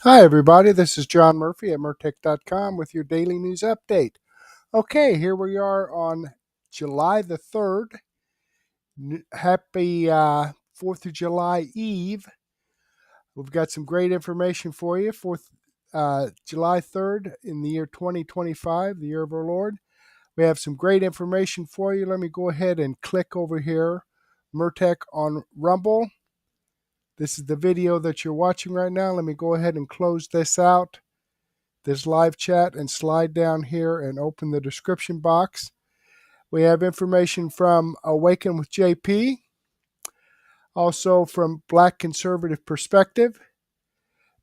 Hi, everybody. This is John Murphy at Murtech.com with your daily news update. Okay, here we are on July the 3rd. Happy 4th of July Eve. We've got some great information for you. July 3rd in the year 2025, the year of our Lord. We have some great information for you. Let me go ahead and click over here, Murtech on Rumble. This is the video that you're watching right now. Let me go ahead and close this out, this live chat, and slide down here and open the description box. We have information from Awaken with JP, also from Black Conservative Perspective,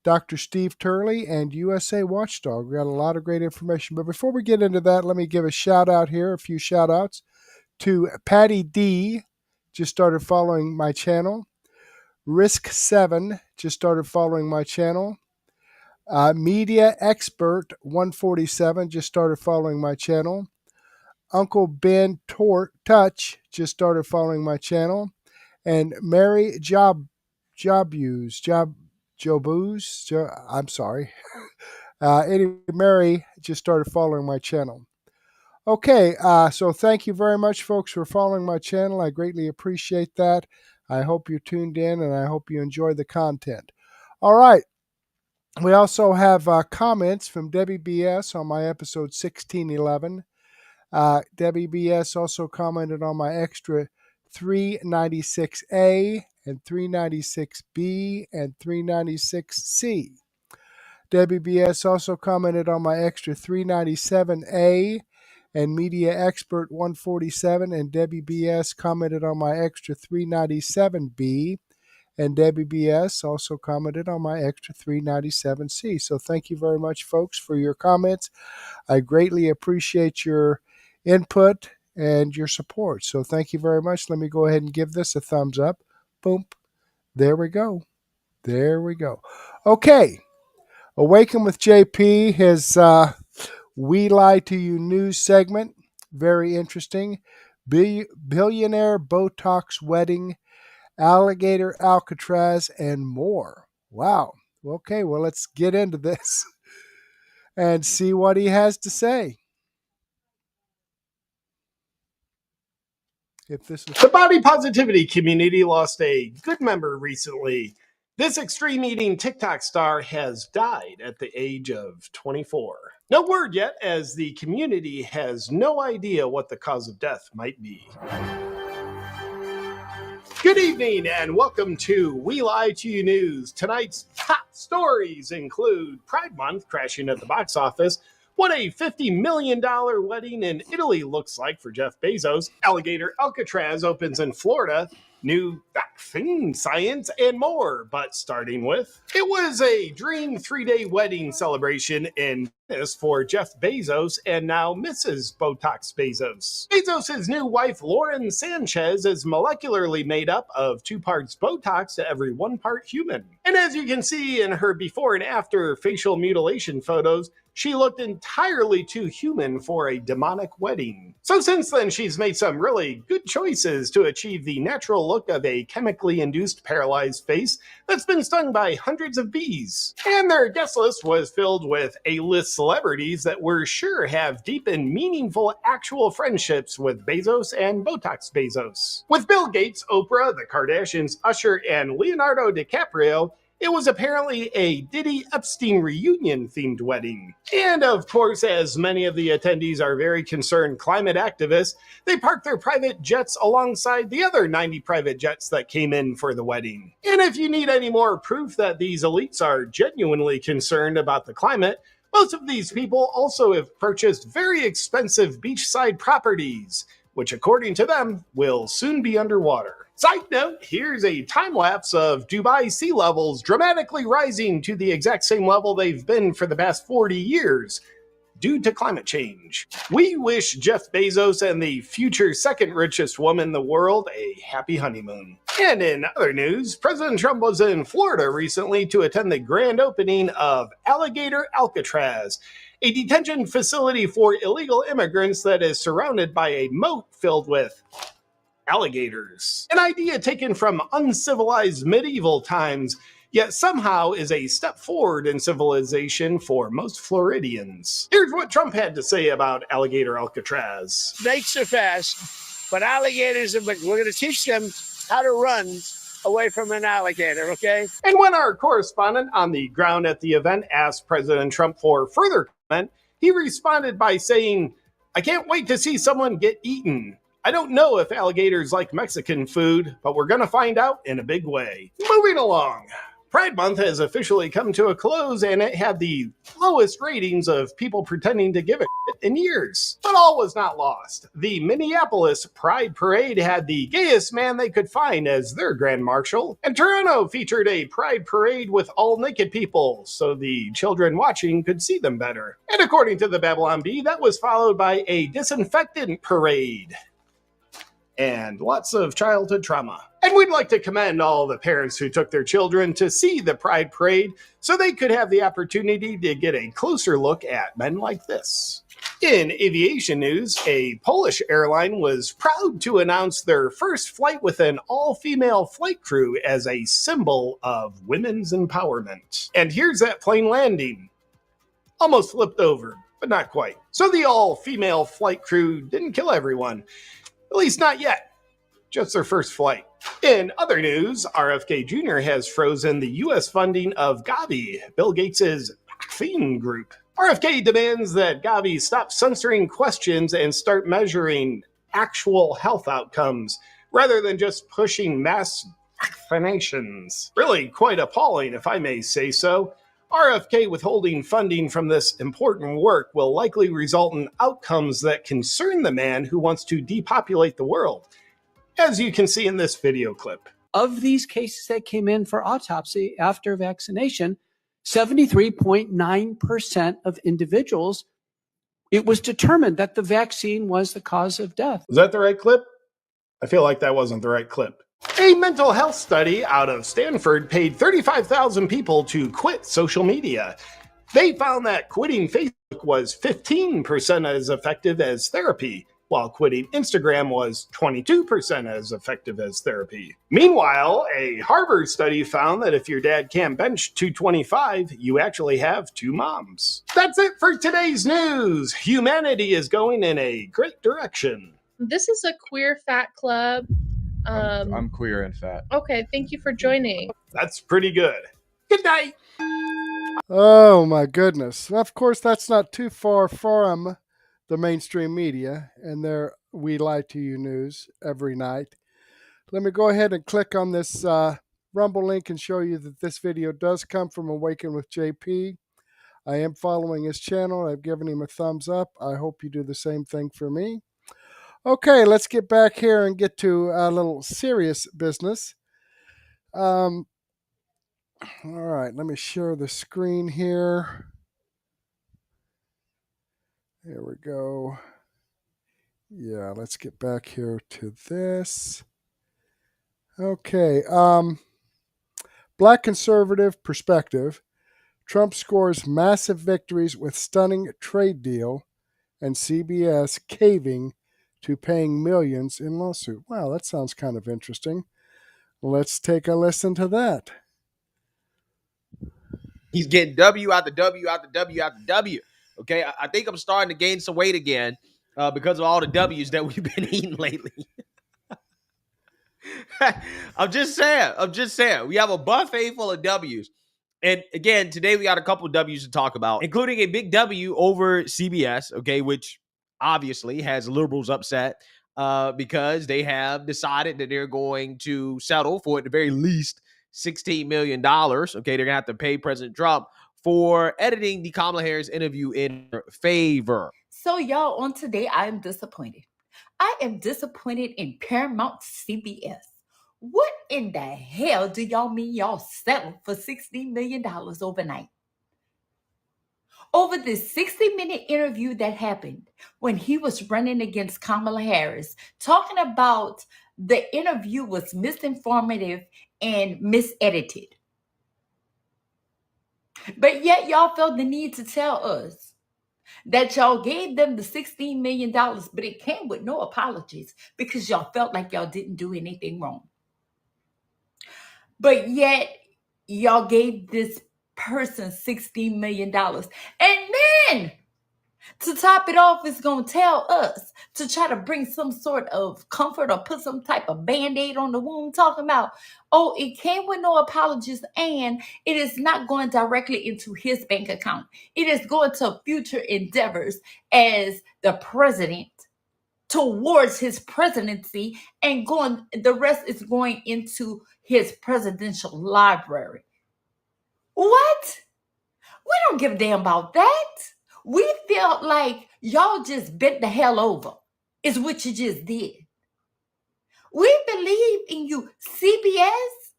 Dr. Steve Turley, and USA Watchdog. We got a lot of great information. But before we get into that, let me give a shout out here, a few shout outs to Patty D, just started following my channel. Risk 7 just started following my channel. Media Expert 147 just started following my channel. Uncle Ben Touch just started following my channel. And Mary I'm sorry. Anyway, Mary just started following my channel. Okay, so thank you very much, folks, for following my channel. I greatly appreciate that. I hope you're tuned in, and I hope you enjoy the content. All right. We also have comments from Debbie BS on my episode 1611. Debbie BS also commented on my extra 396A and 396B and 396C. Debbie BS also commented on my extra 397A and Media Expert 147, and Debbie BS commented on my extra 397B, and Debbie BS also commented on my extra 397C. So thank you very much, folks, for your comments. I greatly appreciate your input and your support. So thank you very much. Let me go ahead and give this a thumbs up. Boom. There we go. There we go. Okay. Awaken with JP, his We Lie to You news segment. Very interesting. Billionaire Botox wedding, Alligator, Alcatraz, and more. Wow. Okay, well, let's get into this and see what he has to say. The body positivity community lost a good member recently. This extreme eating TikTok star has died at the age of 24. No word yet, as the community has no idea what the cause of death might be. Good evening and welcome to We Lie to You News. Tonight's top stories include Pride Month crashing at the box office, what a $50 million wedding in Italy looks like for Jeff Bezos, Alligator Alcatraz opens in Florida, new vaccine science, and more. But starting with, it was a dream 3-day wedding celebration in Venice for Jeff Bezos and now Mrs. Botox Bezos. Bezos' new wife, Lauren Sanchez, is molecularly made up of 2 parts Botox to every 1 part human. And as you can see in her before and after facial mutilation photos, she looked entirely too human for a demonic wedding. So since then, she's made some really good choices to achieve the natural look of a chemically induced paralyzed face that's been stung by hundreds of bees. And their guest list was filled with A-list celebrities that we're sure have deep and meaningful actual friendships with Bezos and Botox Bezos. With Bill Gates, Oprah, the Kardashians, Usher, and Leonardo DiCaprio, it was apparently a Diddy Epstein reunion-themed wedding. And of course, as many of the attendees are very concerned climate activists, they parked their private jets alongside the other 90 private jets that came in for the wedding. And if you need any more proof that these elites are genuinely concerned about the climate, most of these people also have purchased very expensive beachside properties, which according to them will soon be underwater. Side note, here's a time-lapse of Dubai sea levels dramatically rising to the exact same level they've been for the past 40 years due to climate change. We wish Jeff Bezos and the future second richest woman in the world a happy honeymoon. And in other news, President Trump was in Florida recently to attend the grand opening of Alligator Alcatraz, a detention facility for illegal immigrants that is surrounded by a moat filled with alligators. An idea taken from uncivilized medieval times, yet somehow is a step forward in civilization for most Floridians. Here's what Trump had to say about Alligator Alcatraz. Snakes are fast, but alligators, we're going to teach them how to run away from an alligator, okay? And when our correspondent on the ground at the event asked President Trump for further comment, he responded by saying, "I can't wait to see someone get eaten. I don't know if alligators like Mexican food, but we're going to find out in a big way." Moving along. Pride Month has officially come to a close, and it had the lowest ratings of people pretending to give a shit in years. But all was not lost. The Minneapolis Pride Parade had the gayest man they could find as their Grand Marshal, and Toronto featured a Pride Parade with all naked people, so the children watching could see them better. And according to the Babylon Bee, that was followed by a disinfectant parade and lots of childhood trauma. And we'd like to commend all the parents who took their children to see the Pride Parade so they could have the opportunity to get a closer look at men like this. In aviation news, a Polish airline was proud to announce their first flight with an all-female flight crew as a symbol of women's empowerment. And here's that plane landing. Almost flipped over, but not quite. So the all-female flight crew didn't kill everyone. At least not yet. Just their first flight. In other news, RFK Jr. has frozen the U.S. funding of Gavi, Bill Gates' vaccine group. RFK demands that Gavi stop censoring questions and start measuring actual health outcomes rather than just pushing mass vaccinations. Really quite appalling, if I may say so. RFK withholding funding from this important work will likely result in outcomes that concern the man who wants to depopulate the world, as you can see in this video clip. Of these cases that came in for autopsy after vaccination, 73.9% of individuals, it was determined that the vaccine was the cause of death. Was that the right clip? I feel like that wasn't the right clip. A mental health study out of Stanford paid 35,000 people to quit social media. They found that quitting Facebook was 15% as effective as therapy, while quitting Instagram was 22% as effective as therapy. Meanwhile, a Harvard study found that if your dad can't bench 225, you actually have two moms. That's it for today's news. Humanity is going in a great direction. This is a queer fat club. I'm queer and fat. Okay, thank you for joining. That's pretty good. Good night. Oh my goodness. Of course, that's not too far from the mainstream media and their We Lie to You news every night. Let me go ahead and click on this Rumble link and show you that this video does come from Awaken with JP. I am following his channel. I've given him a thumbs up. I hope you do the same thing for me. Okay, let's get back here and get to a little serious business. All right, let me share the screen here. There we go. Yeah, let's get back here to this. Okay, Black conservative perspective. Trump scores massive victories with stunning trade deal, and CBS caving to paying millions in lawsuit. Wow, that sounds kind of interesting. Let's take a listen to that. He's getting W out the W out the W out the W. Okay, I think I'm starting to gain some weight again because of all the W's that we've been eating lately. I'm just saying. We have a buffet full of W's. And again, today we got a couple of W's to talk about, including a big W over CBS, okay, which obviously has liberals upset because they have decided that they're going to settle for, at the very least, $16 million. Okay, they're going to have to pay President Trump for editing the Kamala Harris interview in her favor. So, y'all, on today, I am disappointed. I am disappointed in Paramount CBS. What in the hell do y'all mean y'all settled for $16 million overnight? Over this 60-minute interview that happened when he was running against Kamala Harris, talking about the interview was misinformative and misedited. But yet y'all felt the need to tell us that y'all gave them the $16 million, but it came with no apologies because y'all felt like y'all didn't do anything wrong. But yet y'all gave this person $16 million. And then to top it off, it's going to tell us to try to bring some sort of comfort or put some type of Band-Aid on the wound, talking about, oh, it came with no apologies and it is not going directly into his bank account. It is going to future endeavors as the president towards his presidency, and the rest is going into his presidential library. What? We don't give a damn about that. We felt like y'all just bent the hell over, is what you just did. We believe in you. CBS?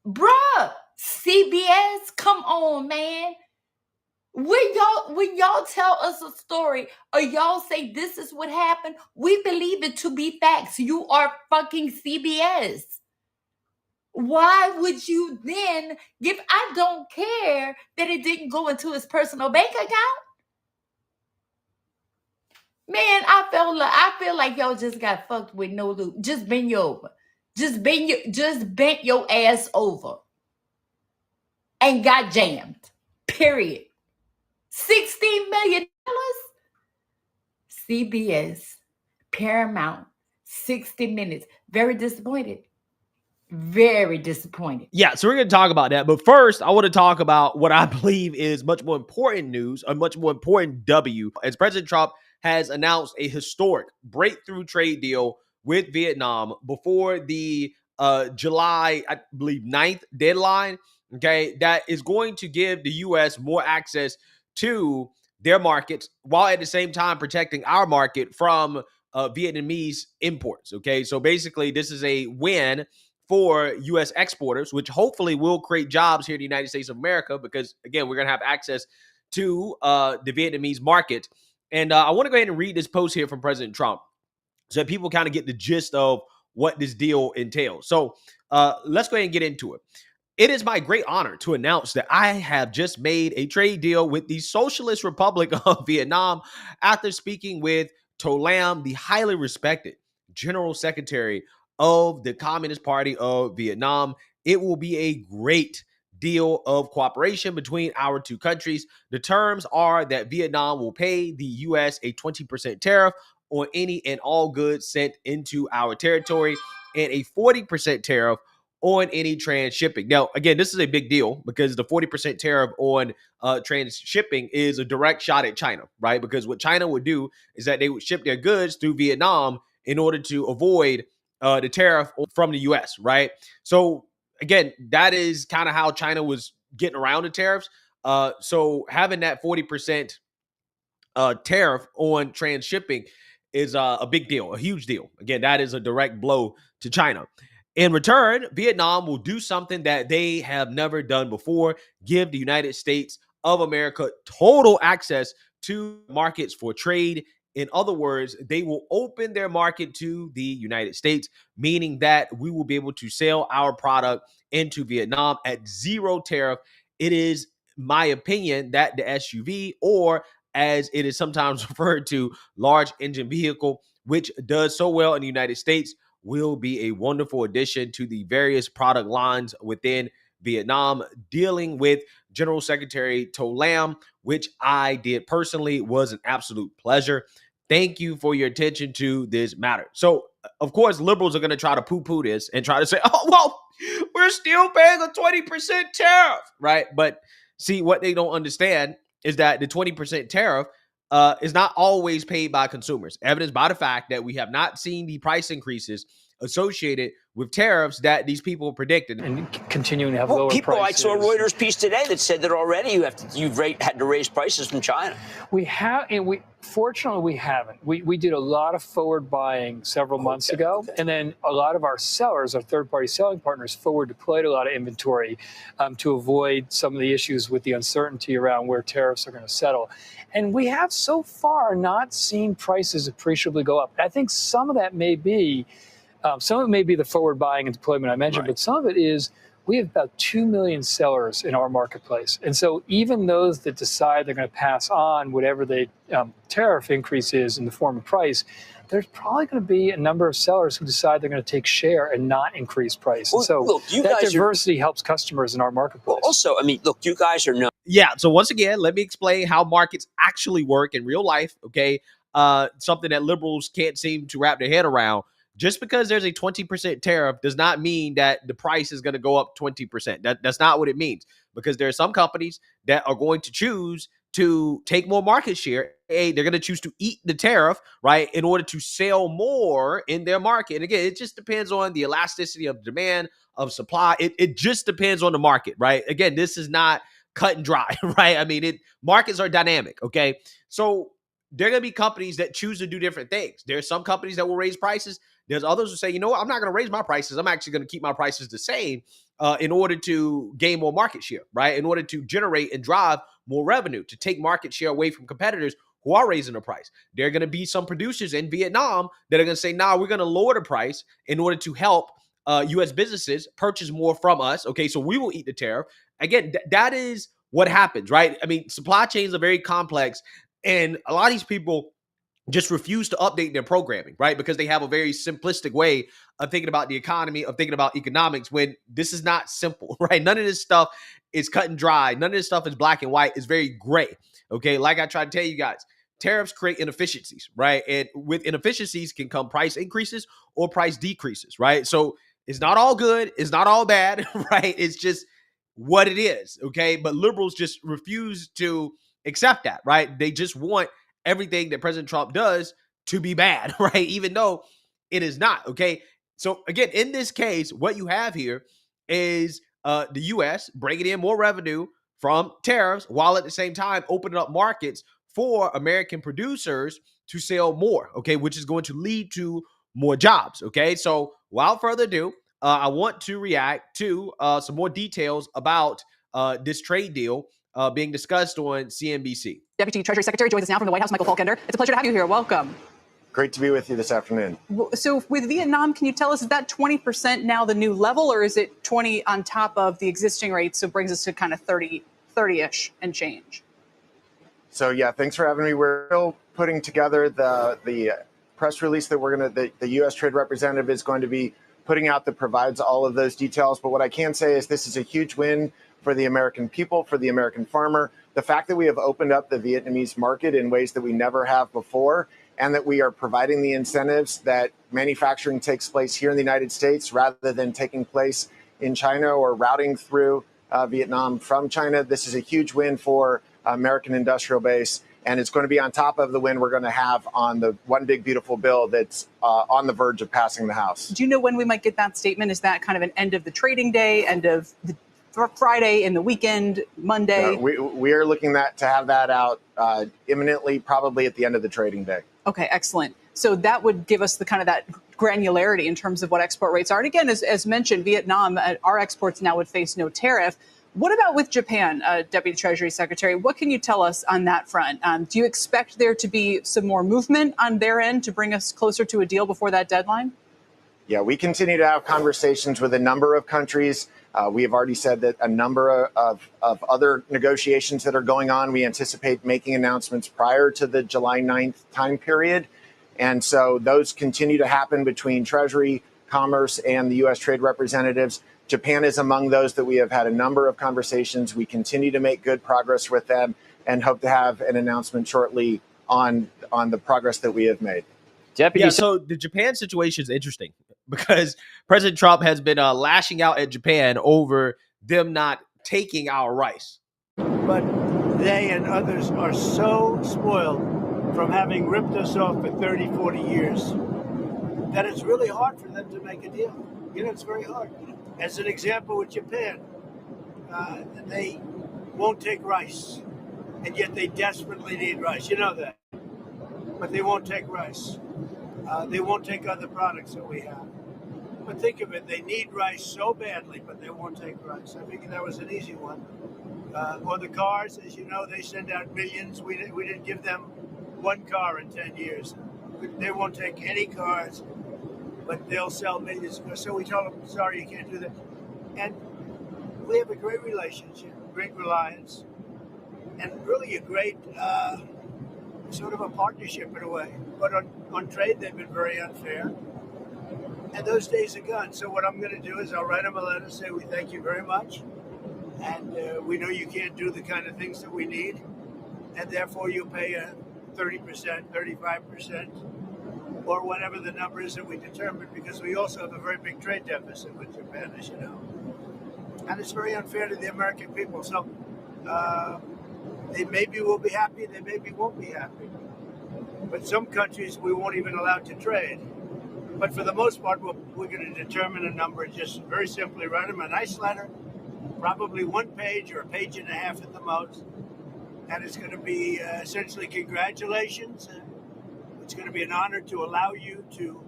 Bruh, CBS, come on, man. When y'all tell us a story or y'all say this is what happened, we believe it to be facts. You are fucking CBS. Why would you then give? I don't care that it didn't go into his personal bank account. Man, I feel like y'all just got fucked with no loop. Just bend you over. Just bent your ass over. And got jammed. Period. $16 million. CBS, Paramount, 60 Minutes. Very disappointed. Very disappointed. Yeah, so we're going to talk about that. But first, I want to talk about what I believe is much more important news, a much more important W, as President Trump has announced a historic breakthrough trade deal with Vietnam before the July, I believe, 9th deadline, okay, that is going to give the U.S. more access to their markets while at the same time protecting our market from Vietnamese imports, okay? So basically, this is a win for U.S. exporters, which hopefully will create jobs here in the United States of America because, again, we're going to have access to the Vietnamese market. And I want to go ahead and read this post here from President Trump so that people kind of get the gist of what this deal entails. So let's go ahead and get into it. It is my great honor to announce that I have just made a trade deal with the Socialist Republic of Vietnam after speaking with To Lam, the highly respected General Secretary of the Communist Party of Vietnam. It will be a great deal of cooperation between our two countries. The terms are that Vietnam will pay the U.S. a 20% tariff on any and all goods sent into our territory and a 40% tariff on any transshipping. Now, again, this is a big deal because the 40% tariff on transshipping is a direct shot at China, right? Because what China would do is that they would ship their goods through Vietnam in order to avoid the tariff from the U.S., right? So again, that is kind of how China was getting around the tariffs. So having that 40% tariff on transshipping is a big deal, a huge deal. Again, that is a direct blow to China. In return, Vietnam will do something that they have never done before, give the United States of America total access to markets for trade. In other words, they will open their market to the United States, meaning that we will be able to sell our product into Vietnam at zero tariff. It is my opinion that the SUV, or as it is sometimes referred to, large engine vehicle, which does so well in the United States, will be a wonderful addition to the various product lines within Vietnam. Dealing with General Secretary To Lam, which I did personally, was an absolute pleasure. Thank you for your attention to this matter. So, of course, liberals are going to try to poo-poo this and try to say, oh, well, we're still paying a 20% tariff, right? But see, what they don't understand is that the 20% tariff is not always paid by consumers, evidenced by the fact that we have not seen the price increases associated with tariffs that these people predicted. And continuing to have lower prices. I saw a Reuters piece today that said that already you've had to raise prices from China. We have, and fortunately we haven't. We did a lot of forward buying several months ago, and then a lot of our sellers, our third-party selling partners, forward deployed a lot of inventory to avoid some of the issues with the uncertainty around where tariffs are going to settle. And we have so far not seen prices appreciably go up. I think some of that may be the forward buying and deployment I mentioned, but some of it is we have about 2 million sellers in our marketplace. And so even those that decide they're going to pass on whatever the tariff increase is in the form of price, there's probably going to be a number of sellers who decide they're going to take share and not increase price. Well, and so look, that diversity helps customers in our marketplace. Well, also, I mean, look, you guys are known. Yeah. So once again, let me explain how markets actually work in real life. Okay. Something that liberals can't seem to wrap their head around. Just because there's a 20% tariff does not mean that the price is going to go up 20%. That's not what it means, because there are some companies that are going to choose to take more market share. They're going to choose to eat the tariff, right, in order to sell more in their market. And again, it just depends on the elasticity of demand, of supply. It just depends on the market, right? Again, this is not cut and dry, right? I mean, markets are dynamic, okay? So there are going to be companies that choose to do different things. There's some companies that will raise prices. There's others who say, you know what, I'm not going to raise my prices. I'm actually going to keep my prices the same in order to gain more market share, right? In order to generate and drive more revenue, to take market share away from competitors who are raising the price. There are going to be some producers in Vietnam that are going to say, nah, we're going to lower the price in order to help U.S. businesses purchase more from us. Okay, so we will eat the tariff. Again, that is what happens, right? I mean, supply chains are very complex, and a lot of these people just refuse to update their programming, right? Because they have a very simplistic way of thinking about the economy, of thinking about economics, when this is not simple, right? None of this stuff is cut and dry. None of this stuff is black and white. It's very gray, okay? Like I tried to tell you guys, tariffs create inefficiencies, right? And with inefficiencies can come price increases or price decreases, right? So it's not all good. It's not all bad, right? It's just what it is, okay? But liberals just refuse to accept that, right? They just want everything that President Trump does to be bad, right? Even though it is not, okay? So again, in this case, what you have here is the U.S. bringing in more revenue from tariffs while at the same time opening up markets for American producers to sell more, okay? Which is going to lead to more jobs, okay? So without further ado, I want to react to some more details about this trade deal being discussed on CNBC. Deputy Treasury Secretary joins us now from the White House, Michael Falkender. It's a pleasure to have you here. Welcome. Great to be with you this afternoon. So with Vietnam, can you tell us, is that 20% now the new level, or is it 20 on top of the existing rates? So it brings us to kind of 30-ish and change. So yeah, thanks for having me. We're still putting together the press release that the U.S. Trade Representative is going to be putting out that provides all of those details. But what I can say is this is a huge win for the American people, for the American farmer. The fact that we have opened up the Vietnamese market in ways that we never have before, and that we are providing the incentives that manufacturing takes place here in the United States rather than taking place in China or routing through Vietnam from China. This is a huge win for American industrial base, and it's going to be on top of the win we're going to have on the One Big Beautiful Bill that's on the verge of passing the House. Do you know when we might get that statement? Is that kind of an end of the trading day, end of the Friday, in the weekend, Monday? We are looking to have that out imminently, probably at the end of the trading day. Okay, excellent. So that would give us the kind of that granularity in terms of what export rates are. And again, as mentioned, Vietnam, our exports now would face no tariff. What about with Japan, Deputy Treasury Secretary? What can you tell us on that front? Do you expect there to be some more movement on their end to bring us closer to a deal before that deadline? Yeah, we continue to have conversations with a number of countries. We have already said that a number of other negotiations that are going on, we anticipate making announcements prior to the July 9th time period. And so those continue to happen between Treasury, Commerce, and the U.S. Trade Representatives. Japan is among those that we have had a number of conversations. We continue to make good progress with them and hope to have an announcement shortly on the progress that we have made. Yeah, so the Japan situation is interesting because President Trump has been lashing out at Japan over them not taking our rice. But they and others are so spoiled from having ripped us off for 30, 40 years that it's really hard for them to make a deal. You know, it's very hard. As an example with Japan, they won't take rice, and yet they desperately need rice. You know that. But they won't take rice. They won't take other products that we have. But think of it, they need rice so badly, but they won't take rice. I figured that was an easy one. Or the cars, as you know, they send out millions. We didn't give them one car in 10 years. They won't take any cars, but they'll sell millions. So we told them, sorry, you can't do that. And we have a great relationship, great reliance, and really a great sort of a partnership in a way. But on trade, they've been very unfair. And those days are gone. So what I'm going to do is I'll write them a letter, say we thank you very much. And we know you can't do the kind of things that we need. And therefore you'll pay a 30%, 35%, or whatever the number is that we determine, because we also have a very big trade deficit with Japan, as you know. And it's very unfair to the American people. So they maybe will be happy, they maybe won't be happy. But some countries we won't even allow to trade. But for the most part, we're going to determine a number, just very simply write them a nice letter, probably 1 page or a page and a half at the most. And it's going to be essentially congratulations. It's going to be an honor to allow you to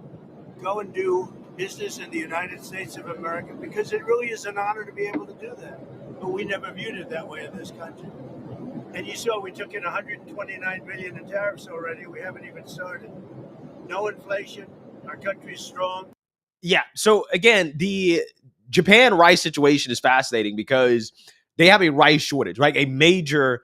go and do business in the United States of America, because it really is an honor to be able to do that. But we never viewed it that way in this country. And you saw we took in $129 billion in tariffs already. We haven't even started. No inflation. Our country's strong. Yeah. So again, the Japan rice situation is fascinating because they have a rice shortage, right? A major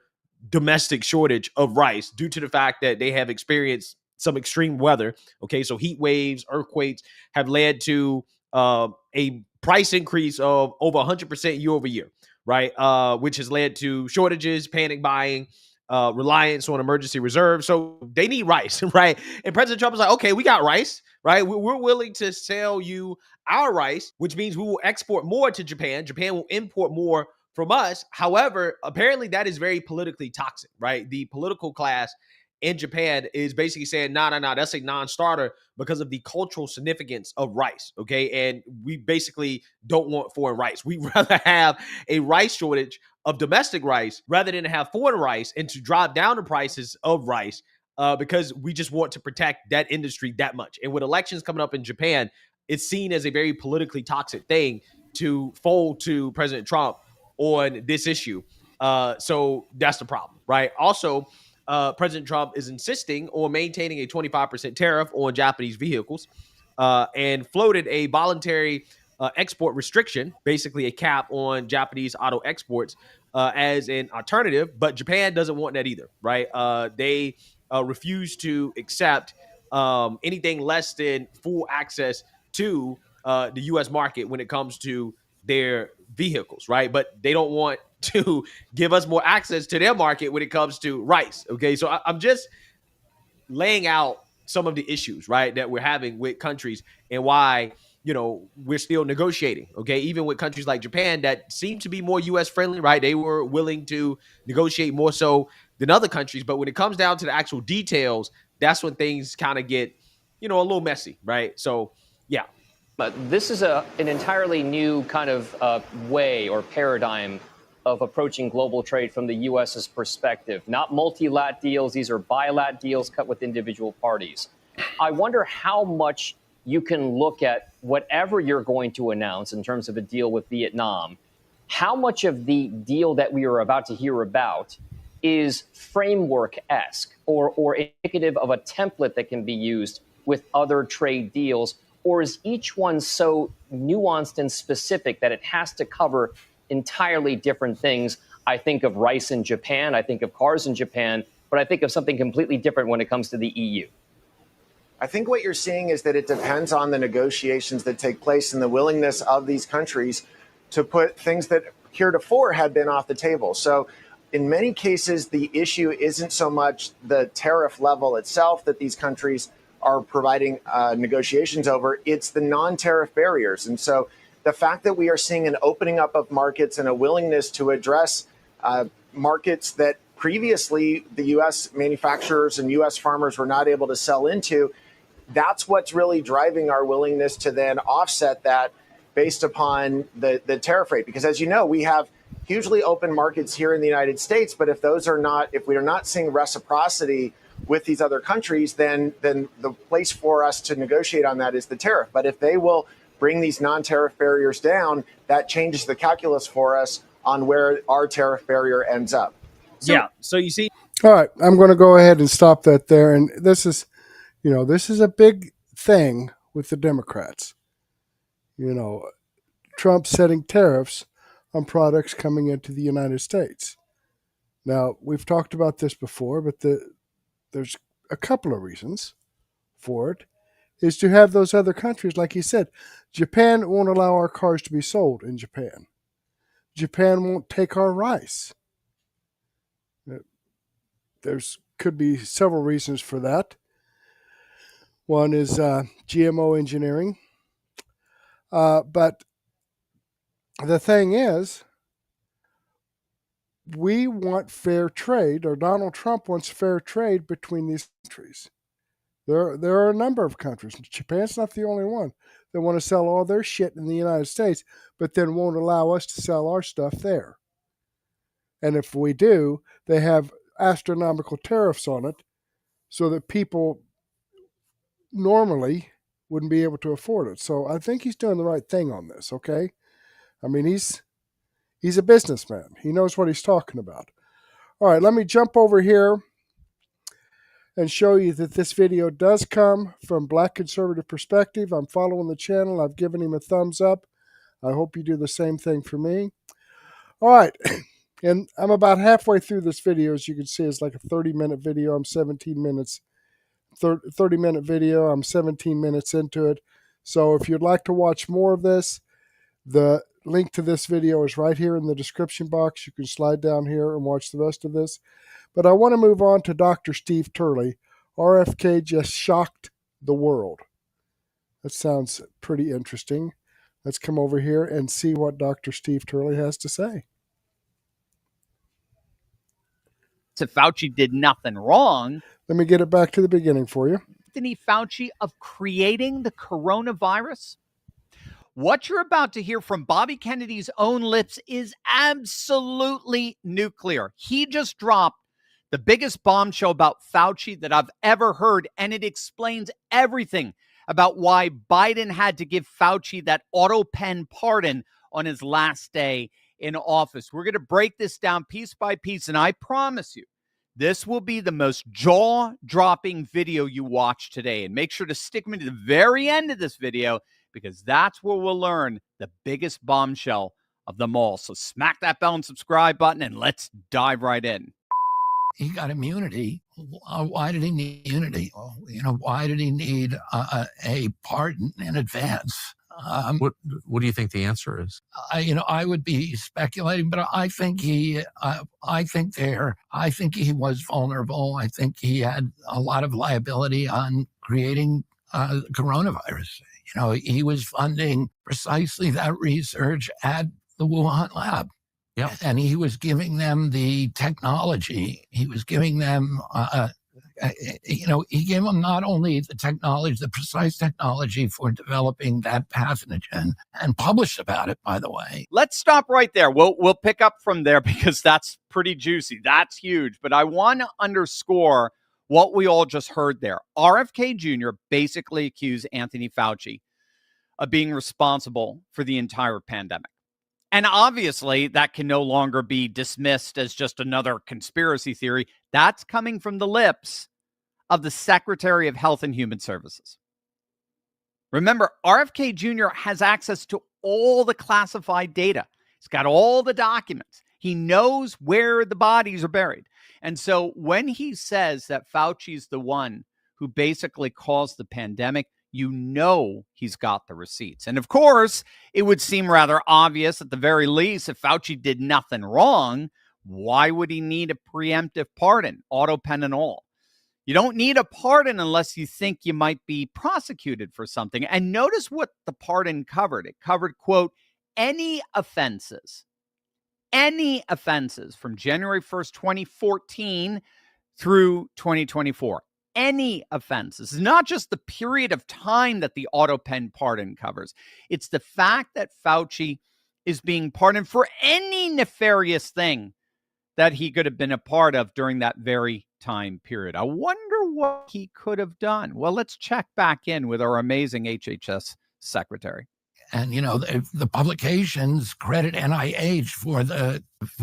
domestic shortage of rice due to the fact that they have experienced some extreme weather. Okay. So heat waves, earthquakes have led to a price increase of over 100% year over year, right? Which has led to shortages, panic buying, reliance on emergency reserves. So they need rice, right? And President Trump is like, okay, we got rice, right? We're willing to sell you our rice, which means we will export more to Japan. Japan will import more from us. However, apparently that is very politically toxic, right? The political class in Japan is basically saying, no, that's a non-starter because of the cultural significance of rice, okay? And we basically don't want foreign rice. We'd rather have a rice shortage of domestic rice rather than have foreign rice and to drive down the prices of rice because we just want to protect that industry that much. And with elections coming up in Japan, it's seen as a very politically toxic thing to fold to President Trump on this issue. So that's the problem, right? Also, President Trump is insisting on maintaining a 25% tariff on Japanese vehicles and floated a voluntary export restriction, basically a cap on Japanese auto exports as an alternative. But Japan doesn't want that either, right? They refuse to accept anything less than full access to the U.S. market when it comes to their vehicles, right? But they don't want to give us more access to their market when it comes to rice. Okay. So I'm just laying out some of the issues, right, that we're having with countries and why, you know, we're still negotiating. Okay. Even with countries like Japan that seem to be more US friendly, right? They were willing to negotiate more so than other countries. But when it comes down to the actual details, that's when things kind of get, you know, a little messy, right? So, yeah. But this is an entirely new kind of way or paradigm of approaching global trade from the U.S.'s perspective. Not multilateral deals. These are bilateral deals cut with individual parties. I wonder how much you can look at whatever you're going to announce in terms of a deal with Vietnam. How much of the deal that we are about to hear about is framework-esque or indicative of a template that can be used with other trade deals? Or is each one so nuanced and specific that it has to cover entirely different things? I think of rice in Japan, I think of cars in Japan, but I think of something completely different when it comes to the EU. I think what you're seeing is that it depends on the negotiations that take place and the willingness of these countries to put things that heretofore had been off the table. So in many cases, the issue isn't so much the tariff level itself that these countries are providing negotiations over, it's the non-tariff barriers. And so the fact that we are seeing an opening up of markets and a willingness to address markets that previously the U.S. manufacturers and U.S. farmers were not able to sell into, that's what's really driving our willingness to then offset that based upon the tariff rate. Because as you know, we have hugely open markets here in the United States, but if we are not seeing reciprocity with these other countries, then the place for us to negotiate on that is the tariff. But if they will bring these non-tariff barriers down, that changes the calculus for us on where our tariff barrier ends up. So you see. All right, I'm going to go ahead and stop that there. And this is a big thing with the Democrats. You know, Trump setting tariffs on products coming into the United States. Now, we've talked about this before, but there's a couple of reasons for it, is to have those other countries, like you said. Japan won't allow our cars to be sold in Japan. Japan won't take our rice. There's could be several reasons for that. One is GMO engineering. But the thing is, we want fair trade, or Donald Trump wants fair trade between these countries. There are a number of countries. Japan's not the only one that want to sell all their shit in the United States, but then won't allow us to sell our stuff there. And if we do, they have astronomical tariffs on it so that people normally wouldn't be able to afford it. So I think he's doing the right thing on this, okay? I mean, he's a businessman. He knows what he's talking about. All right, let me jump over here and show you that this video does come from Black Conservative Perspective. I'm following the channel. I've given him a thumbs up. I hope you do the same thing for me. All right, and I'm about halfway through this video. As you can see, it's like a 30-minute video. I'm 17 minutes, 30-minute video. I'm 17 minutes into it. So if you'd like to watch more of this, the link to this video is right here in the description box. You can slide down here and watch the rest of this. But I want to move on to Dr. Steve Turley. RFK just shocked the world. That sounds pretty interesting. Let's come over here and see what Dr. Steve Turley has to say. So Fauci did nothing wrong. Let me get it back to the beginning for you. Anthony Fauci of creating the coronavirus? What you're about to hear from Bobby Kennedy's own lips is absolutely nuclear. He just dropped the biggest bombshell about Fauci that I've ever heard, and it explains everything about why Biden had to give Fauci that auto pen pardon on his last day in office. We're going to break this down piece by piece, and I promise you, this will be the most jaw-dropping video you watch today. And make sure to stick me to the very end of this video, because that's where we'll learn the biggest bombshell of them all. So smack that bell and subscribe button, and let's dive right in. He got immunity. Why did he need immunity? Why did he need a pardon in advance? What do you think the answer is? I would be speculating, but I think he was vulnerable. I think he had a lot of liability on creating coronavirus. He was funding precisely that research at the Wuhan lab. Yeah. And he was giving them the technology. He was giving them, he gave them not only the technology, the precise technology for developing that pathogen, and published about it, by the way. Let's stop right there. We'll pick up from there, because that's pretty juicy. That's huge. But I want to underscore what we all just heard there. RFK Jr. basically accused Anthony Fauci of being responsible for the entire pandemic. And obviously, that can no longer be dismissed as just another conspiracy theory. That's coming from the lips of the Secretary of Health and Human Services. Remember, RFK Jr. has access to all the classified data. He's got all the documents. He knows where the bodies are buried. And so when he says that Fauci's the one who basically caused the pandemic, he's got the receipts. And of course, it would seem rather obvious at the very least, if Fauci did nothing wrong, why would he need a preemptive pardon, auto pen and all? You don't need a pardon unless you think you might be prosecuted for something. And notice what the pardon covered. It covered, quote, any offenses from January 1st, 2014 through 2024. Any offenses. It's not just the period of time that the auto pen pardon covers. It's the fact that Fauci is being pardoned for any nefarious thing that he could have been a part of during that very time period. I wonder what he could have done. Well, let's check back in with our amazing HHS secretary. And, the publications credit NIH for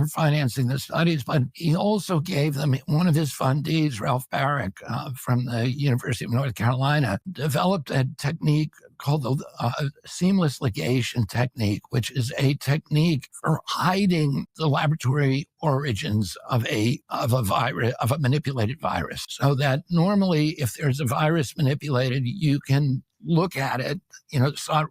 financing the studies, but he also gave them, one of his fundees, Ralph Barrick from the University of North Carolina, developed a technique called the seamless ligation technique, which is a technique for hiding the laboratory origins of a virus, of a manipulated virus. So that normally, if there's a virus manipulated, you can look at it.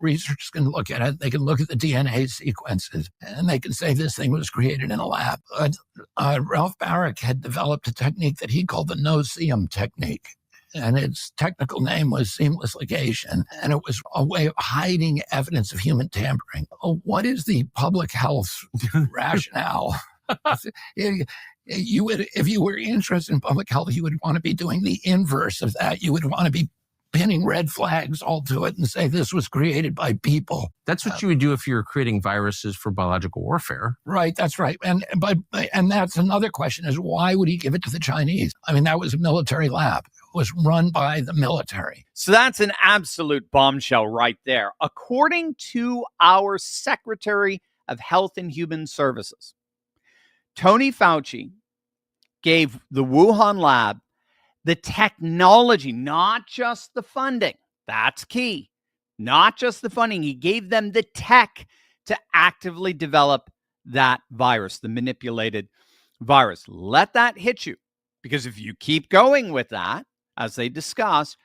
Researchers can look at it. They can look at the DNA sequences, and they can say this thing was created in a lab. But Ralph Baric had developed a technique that he called the no-seum technique. And its technical name was seamless ligation, and it was a way of hiding evidence of human tampering. What is the public health rationale? If you were interested in public health, you would want to be doing the inverse of that. You would want to be pinning red flags all to it and say this was created by people. That's what you would do if you're creating viruses for biological warfare. Right, that's right. And that's another question, is why would he give it to the Chinese? I mean, that was a military lab. It was run by the military. So that's an absolute bombshell right there. According to our Secretary of Health and Human Services, Tony Fauci gave the Wuhan lab the technology, not just the funding. That's key. Not just the funding. He gave them the tech to actively develop that virus, the manipulated virus. Let that hit you. Because if you keep going with that, as they discussed,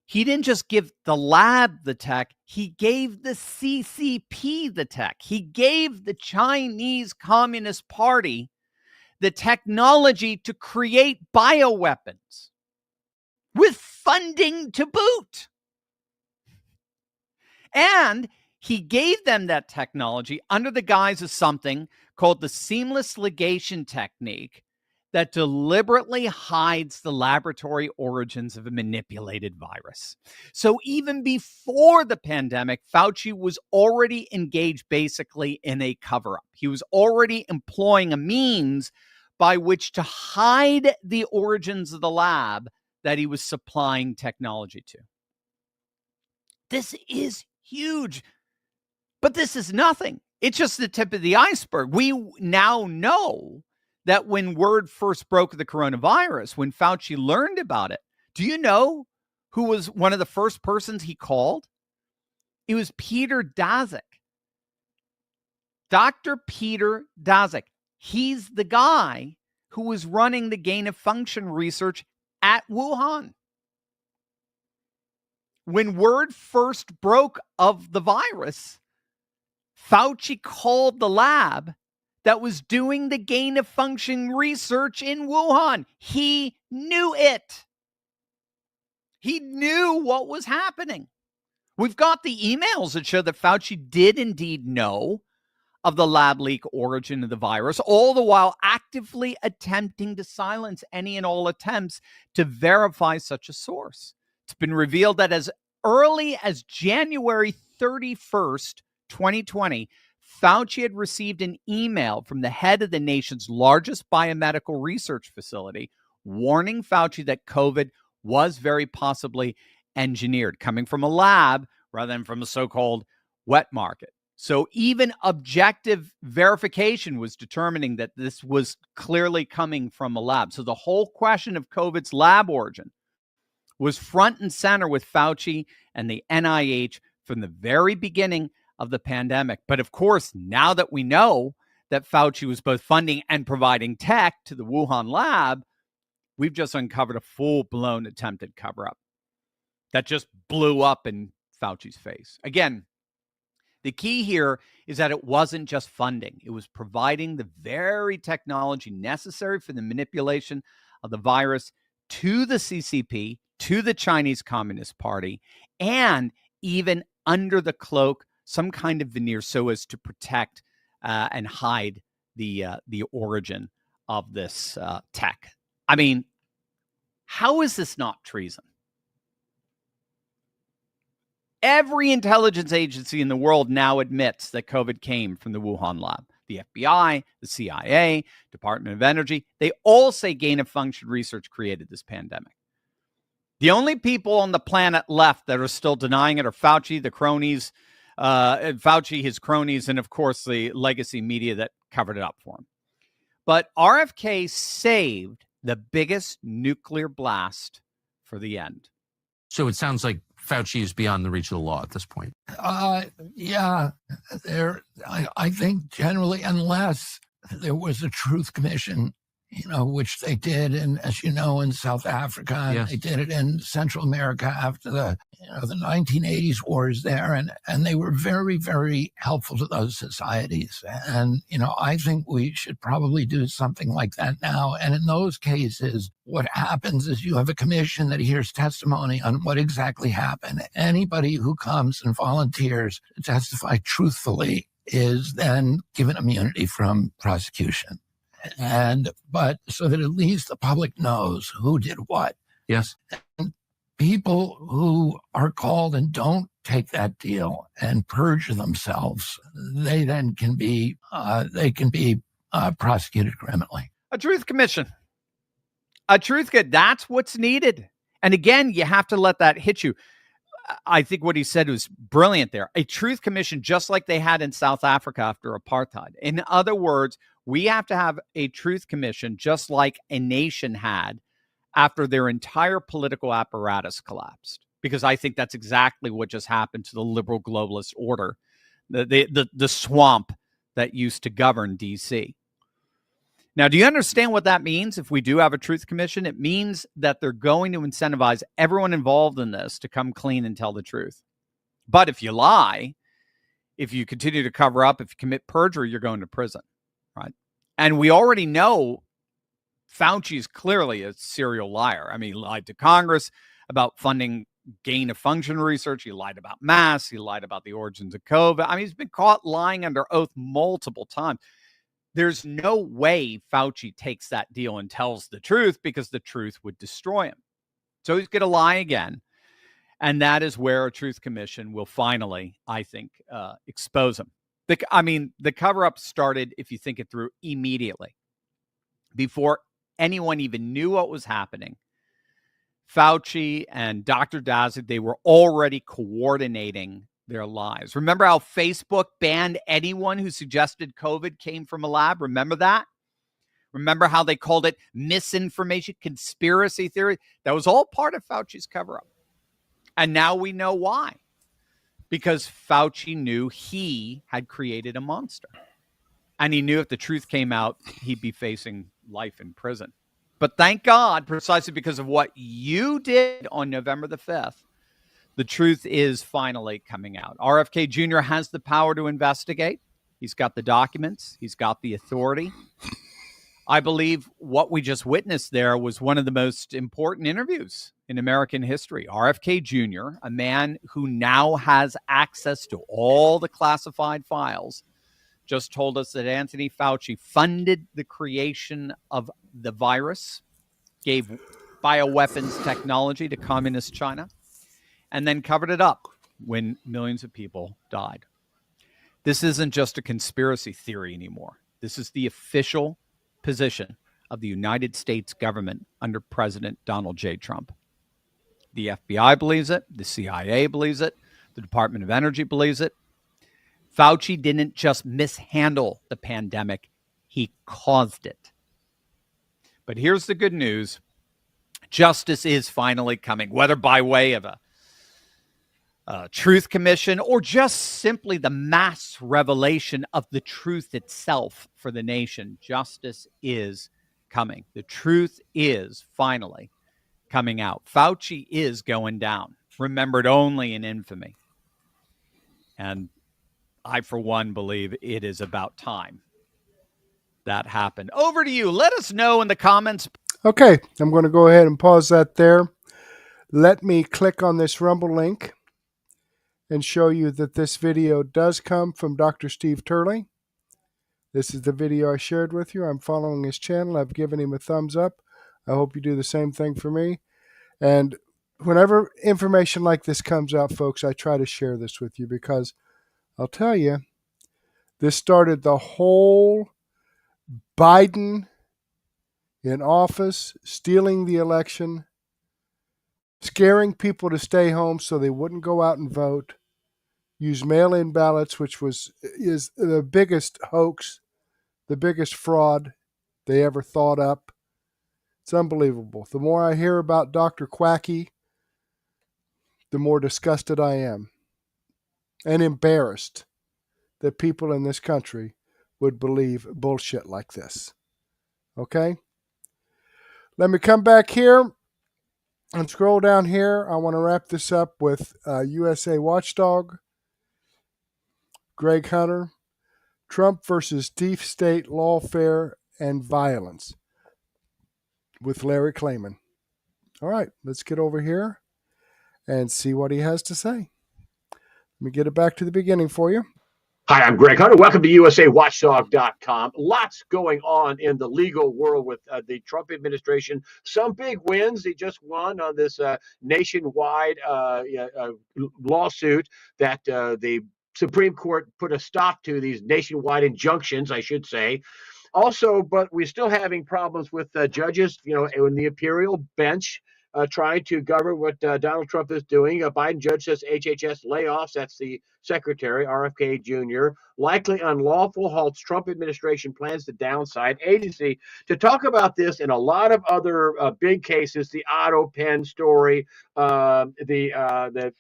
he didn't just give the lab the tech. He gave the CCP the tech. He gave the Chinese Communist Party the technology to create bioweapons with funding to boot. And he gave them that technology under the guise of something called the seamless ligation technique that deliberately hides the laboratory origins of a manipulated virus. So even before the pandemic, Fauci was already engaged basically in a cover-up. He was already employing a means by which to hide the origins of the lab that he was supplying technology to. This is huge. But this is nothing. It's just the tip of the iceberg. We now know that when word first broke of the coronavirus, when Fauci learned about it, do you know who was one of the first persons he called? It was Peter Daszak. Dr. Peter Daszak. He's the guy who was running the gain of function research at Wuhan. When word first broke of the virus, Fauci called the lab that was doing the gain of function research in Wuhan. He knew it. He knew what was happening. We've got the emails that show that Fauci did indeed know of the lab leak origin of the virus, all the while actively attempting to silence any and all attempts to verify such a source. It's been revealed that as early as January 31st, 2020, Fauci had received an email from the head of the nation's largest biomedical research facility warning Fauci that COVID was very possibly engineered, coming from a lab rather than from a so-called wet market. So even objective verification was determining that this was clearly coming from a lab. So the whole question of COVID's lab origin was front and center with Fauci and the NIH from the very beginning of the pandemic. But of course, now that we know that Fauci was both funding and providing tech to the Wuhan lab, we've just uncovered a full-blown attempted cover-up that just blew up in Fauci's face. Again, the key here is that it wasn't just funding. It was providing the very technology necessary for the manipulation of the virus to the CCP, to the Chinese Communist Party, and even under the cloak, some kind of veneer so as to protect and hide the origin of this tech. I mean, how is this not treason? Every intelligence agency in the world now admits that COVID came from the Wuhan lab. The FBI, the CIA, Department of Energy, they all say gain-of-function research created this pandemic. The only people on the planet left that are still denying it are Fauci, the cronies, Fauci, his cronies, and of course the legacy media that covered it up for him. But RFK saved the biggest nuclear blast for the end. So it sounds like Fauci is beyond the reach of the law at this point? Yeah, I think generally, unless there was a truth commission, which they did, and as you know, in South Africa, Yes. they did it in Central America after the 1980s wars there, and they were very, very helpful to those societies. And I think we should probably do something like that now. And in those cases, what happens is you have a commission that hears testimony on what exactly happened. Anybody who comes and volunteers to testify truthfully is then given immunity from prosecution. But so that at least the public knows who did what. Yes. And people who are called and don't take that deal and purge themselves, they then can be prosecuted criminally. A truth commission. That's what's needed. And again, you have to let that hit you. I think what he said was brilliant there. A truth commission, just like they had in South Africa after apartheid. In other words, we have to have a truth commission, just like a nation had after their entire political apparatus collapsed. Because I think that's exactly what just happened to the liberal globalist order, the swamp that used to govern DC. Now, do you understand what that means if we do have a truth commission? It means that they're going to incentivize everyone involved in this to come clean and tell the truth. But if you lie, if you continue to cover up, if you commit perjury, you're going to prison, right? And we already know Fauci is clearly a serial liar. I mean, he lied to Congress about funding gain-of-function research. He lied about masks. He lied about the origins of COVID. I mean, he's been caught lying under oath multiple times. There's no way Fauci takes that deal and tells the truth, because the truth would destroy him. So he's going to lie again. And that is where a truth commission will finally, I think, expose him. The cover-up started, if you think it through, immediately. Before anyone even knew what was happening, Fauci and Dr. Daszak, they were already coordinating their lies. Remember how Facebook banned anyone who suggested COVID came from a lab? Remember that? Remember how they called it misinformation, conspiracy theory? That was all part of Fauci's cover-up. And now we know why. Because Fauci knew he had created a monster. And he knew if the truth came out, he'd be facing life in prison. But thank God, precisely because of what you did on November the 5th, the truth is finally coming out. RFK Jr. has the power to investigate. He's got the documents. He's got the authority. I believe what we just witnessed there was one of the most important interviews in American history. RFK Jr., a man who now has access to all the classified files, just told us that Anthony Fauci funded the creation of the virus, gave bioweapons technology to communist China, and then covered it up when millions of people died. This isn't just a conspiracy theory anymore. This is the official position of the United States government under President Donald J. Trump. The FBI believes it. The CIA believes it. The Department of Energy believes it. Fauci didn't just mishandle the pandemic. He caused it. But here's the good news. Justice is finally coming, whether by way of a truth commission or just simply the mass revelation of the truth itself for the nation. Justice is coming. The truth is finally coming out. Fauci is going down, remembered only in infamy. And I, for one, believe it is about time that happened. Over to you. Let us know in the comments. Okay, I'm going to go ahead and pause that there. Let me click on this Rumble link and show you that this video does come from Dr. Steve Turley. This is the video I shared with you. I'm following his channel. I've given him a thumbs up. I hope you do the same thing for me. And whenever information like this comes out, folks, I try to share this with you because I'll tell you, this started the whole Biden in office, stealing the election, scaring people to stay home so they wouldn't go out and vote, use mail-in ballots, which is the biggest hoax, the biggest fraud they ever thought up. It's unbelievable. The more I hear about Dr. Quacky, the more disgusted I am and embarrassed that people in this country would believe bullshit like this. Okay? Let me come back here and scroll down here. I want to wrap this up with USA Watchdog, Greg Hunter, Trump versus Deep State Lawfare and Violence with Larry Klayman. All right, let's get over here and see what he has to say. Let me get it back to the beginning for you. Hi, I'm Greg Hunter. Welcome to USAWatchdog.com. Lots going on in the legal world with the Trump administration. Some big wins. He just won on this nationwide lawsuit that the Supreme Court put a stop to, these nationwide injunctions, I should say. Also, but we're still having problems with judges, in the imperial bench trying to govern what Donald Trump is doing. A Biden judge says HHS layoffs, that's the secretary, RFK Jr., likely unlawful, halts Trump administration plans to downside agency. To talk about this and a lot of other big cases, the Otto Penn story, the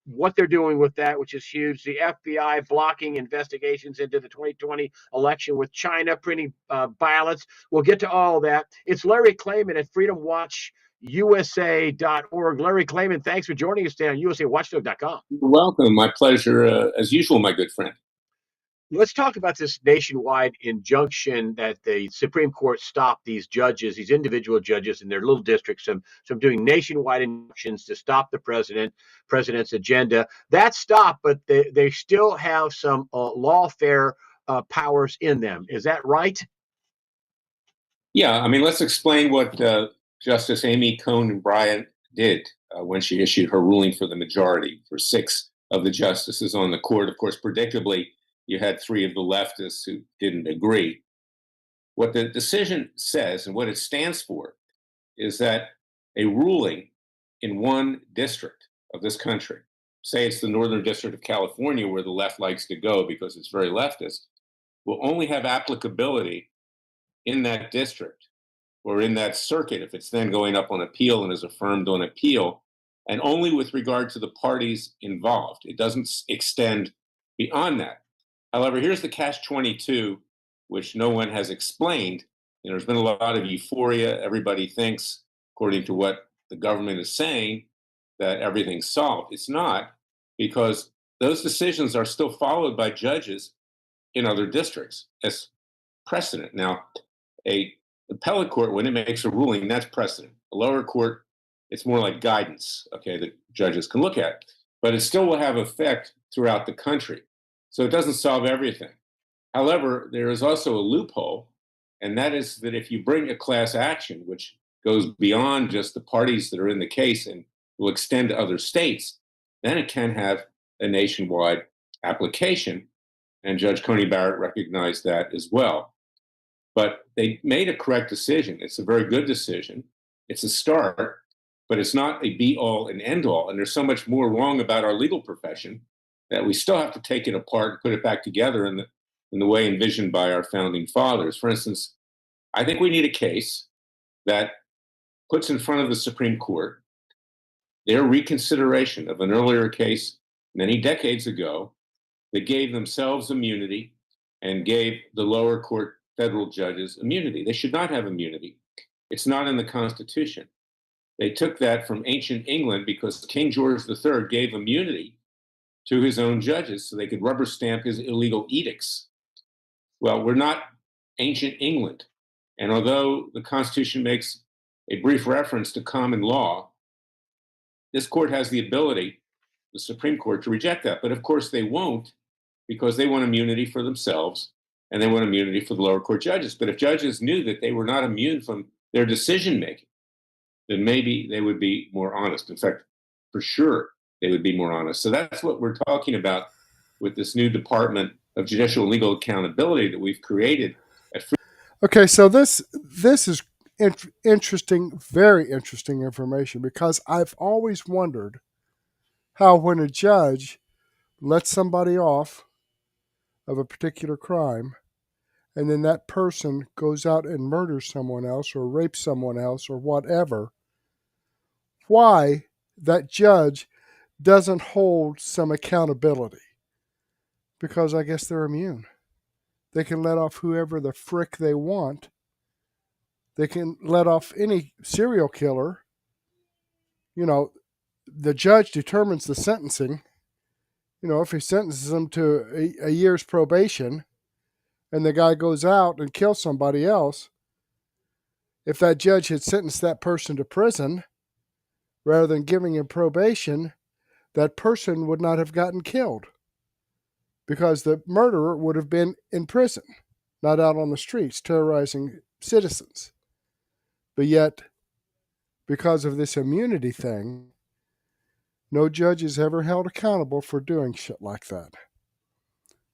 what they're doing with that, which is huge. The FBI blocking investigations into the 2020 election with China printing ballots. We'll get to all of that. It's Larry Klayman at freedomwatchusa.org. Larry Klayman, thanks for joining us today on USAWatchdog.com. You're welcome. My pleasure, as usual, my good friend. Let's talk about this nationwide injunction that the Supreme Court stopped these judges, these individual judges in their little districts, from doing nationwide injunctions to stop the president's agenda. That stopped, but they still have some lawfare powers in them. Is that right? Yeah, I mean, let's explain what Justice Amy Coney Barrett did when she issued her ruling for the majority for 6 of the justices on the court. Of course, predictably, you had 3 of the leftists who didn't agree. What the decision says and what it stands for is that a ruling in one district of this country, say it's the Northern District of California where the left likes to go because it's very leftist, will only have applicability in that district or in that circuit if it's then going up on appeal and is affirmed on appeal, and only with regard to the parties involved. It doesn't extend beyond that. However, here's the catch-22, which no one has explained. There's been a lot of euphoria. Everybody thinks, according to what the government is saying, that everything's solved. It's not, because those decisions are still followed by judges in other districts as precedent. Now, a appellate court, when it makes a ruling, that's precedent. A lower court, it's more like guidance, okay, that judges can look at. But it still will have effect throughout the country. So it doesn't solve everything. However, there is also a loophole, and that is that if you bring a class action, which goes beyond just the parties that are in the case and will extend to other states, then it can have a nationwide application. And Judge Coney Barrett recognized that as well. But they made a correct decision. It's a very good decision. It's a start, but it's not a be-all and end-all. And there's so much more wrong about our legal profession that we still have to take it apart and put it back together in the way envisioned by our founding fathers. For instance, I think we need a case that puts in front of the Supreme Court their reconsideration of an earlier case many decades ago that gave themselves immunity and gave the lower court federal judges immunity. They should not have immunity. It's not in the Constitution. They took that from ancient England because King George III gave immunity to his own judges so they could rubber stamp his illegal edicts. Well, we're not ancient England. And although the Constitution makes a brief reference to common law, this court has the ability, the Supreme Court, to reject that. But of course they won't, because they want immunity for themselves and they want immunity for the lower court judges. But if judges knew that they were not immune from their decision making, then maybe they would be more honest. In fact, for sure, they would be more honest. So that's what we're talking about with this new Department of Judicial and Legal Accountability that we've created. Okay, so this is interesting, very interesting information, because I've always wondered how when a judge lets somebody off of a particular crime and then that person goes out and murders someone else or rapes someone else or whatever, why that judge doesn't hold some accountability, because I guess they're immune. They can let off whoever the frick they want. They can let off any serial killer. You know, the judge determines the sentencing. You know, if he sentences them to a year's probation and the guy goes out and kills somebody else, if that judge had sentenced that person to prison rather than giving him probation, that person would not have gotten killed, because the murderer would have been in prison, not out on the streets terrorizing citizens. But yet, because of this immunity thing, no judge is ever held accountable for doing shit like that.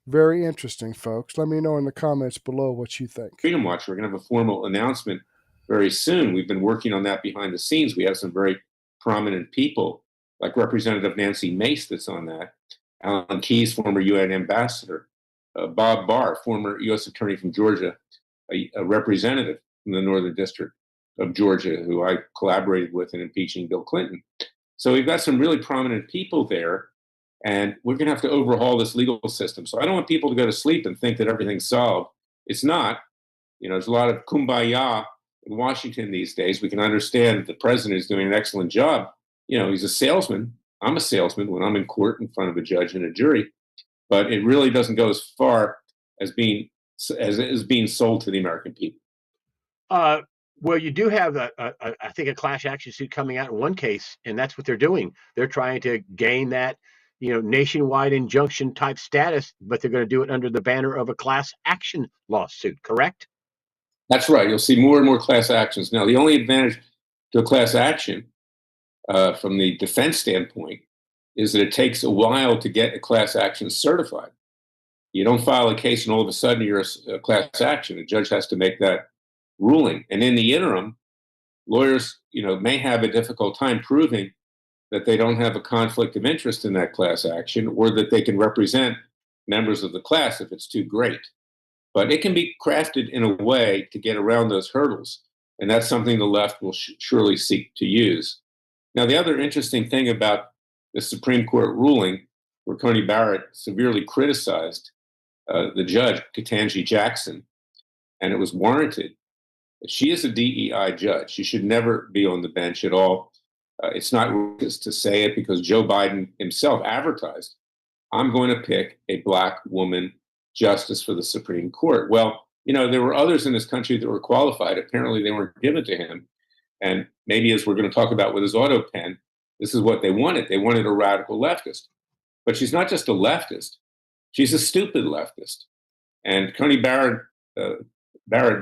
Very interesting, folks. Let me know in the comments below what you think. Freedom Watch, we're going to have a formal announcement very soon. We've been working on that behind the scenes. We have some very prominent people, like Representative Nancy Mace that's on that, Alan Keyes, former UN ambassador, Bob Barr, former U.S. attorney from Georgia, a representative from the Northern District of Georgia, who I collaborated with in impeaching Bill Clinton. So we've got some really prominent people there, and we're going to have to overhaul this legal system. So I don't want people to go to sleep and think that everything's solved. It's not. You know, there's a lot of kumbaya in Washington these days. We can understand that the president is doing an excellent job. You know, he's a salesman. I'm a salesman when I'm in court in front of a judge and a jury, but it really doesn't go as far as being sold to the American people. Well, you do have, I think, a class action suit coming out in one case, and that's what they're doing. They're trying to gain that, you know, nationwide injunction type status, but they're going to do it under the banner of a class action lawsuit, correct? That's right. You'll see more and more class actions. Now, the only advantage to a class action from the defense standpoint is that it takes a while to get a class action certified. You don't file a case and all of a sudden you're a class action. A judge has to make that ruling. And in the interim, lawyers, you know, may have a difficult time proving that they don't have a conflict of interest in that class action, or that they can represent members of the class if it's too great. But it can be crafted in a way to get around those hurdles. And that's something the left will surely seek to use. Now, the other interesting thing about the Supreme Court ruling, where Coney Barrett severely criticized the judge, Ketanji Jackson, and it was warranted. She is a DEI judge. She should never be on the bench at all. It's not racist to say it, because Joe Biden himself advertised, I'm going to pick a black woman justice for the Supreme Court. Well, you know, there were others in this country that were qualified. Apparently they weren't given to him. And maybe, as we're going to talk about with his auto pen, this is what they wanted. They wanted a radical leftist. But she's not just a leftist. She's a stupid leftist. And Coney Barrett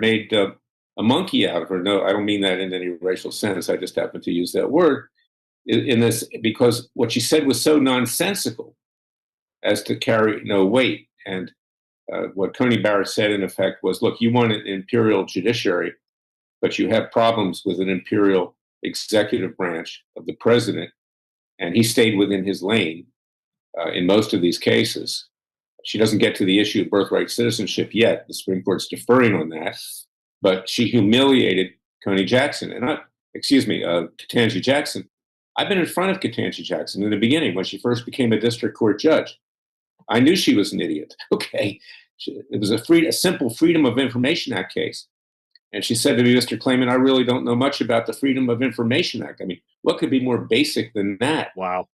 made a monkey out of her. No, I don't mean that in any racial sense. I just happen to use that word in this, because what she said was so nonsensical as to carry no weight. And what Coney Barrett said, in effect, was, look, you want an imperial judiciary, but you have problems with an imperial executive branch of the president. And he stayed within his lane in most of these cases. She doesn't get to the issue of birthright citizenship yet. The Supreme Court's deferring on that. But she humiliated Ketanji Jackson. I've been in front of Ketanji Jackson in the beginning when she first became a district court judge. I knew she was an idiot. Okay. It was a simple Freedom of Information Act case. And she said to me, Mr. Klayman, I really don't know much about the Freedom of Information Act. I mean, what could be more basic than that? Wow.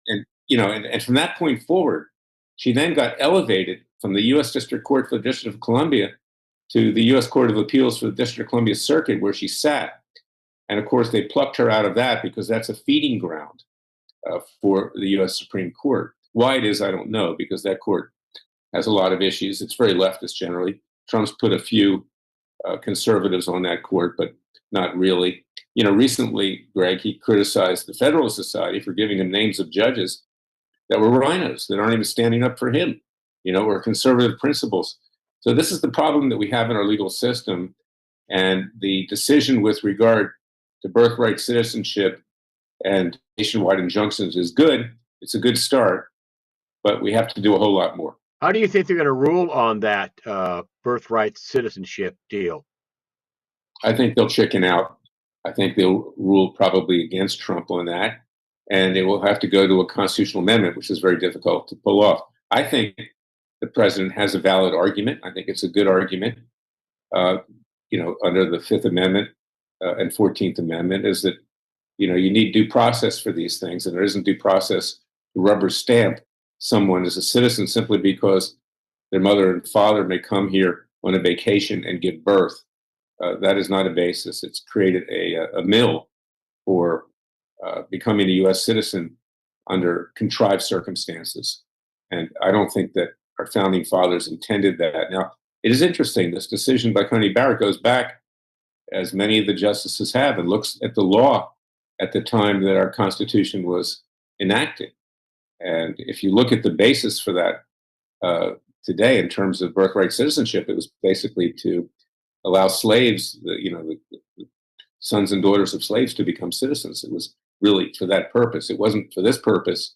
And, you know, and from that point forward, she then got elevated from the U.S. District Court for the District of Columbia to the U.S. Court of Appeals for the District of Columbia Circuit, where she sat. And of course, they plucked her out of that because that's a feeding ground for the U.S. Supreme Court. Why it is, I don't know, because that court has a lot of issues. It's very leftist generally. Trump's put a few conservatives on that court, but not really. You know, recently, Greg, he criticized the Federalist Society for giving him names of judges that were rhinos, that aren't even standing up for him, you know, or conservative principles. So this is the problem that we have in our legal system. And the decision with regard to birthright citizenship and nationwide injunctions is good. It's a good start, but we have to do a whole lot more. How do you think they're going to rule on that birthright citizenship deal? I think they'll chicken out. I think they'll rule probably against Trump on that. and it will have to go to a constitutional amendment, which is very difficult to pull off. I think the president has a valid argument. I think it's a good argument, under the Fifth Amendment and 14th Amendment, is that, you need due process for these things, and there isn't due process to rubber stamp someone as a citizen simply because their mother and father may come here on a vacation and give birth. That is not a basis. It's created a mill for becoming a U.S. citizen under contrived circumstances. And I don't think that our founding fathers intended that. Now, it is interesting, this decision by Coney Barrett goes back, as many of the justices have, and looks at the law at the time that our Constitution was enacted. And if you look at the basis for that today in terms of birthright citizenship, it was basically to allow slaves, the sons and daughters of slaves, to become citizens. It was really for that purpose. It wasn't for this purpose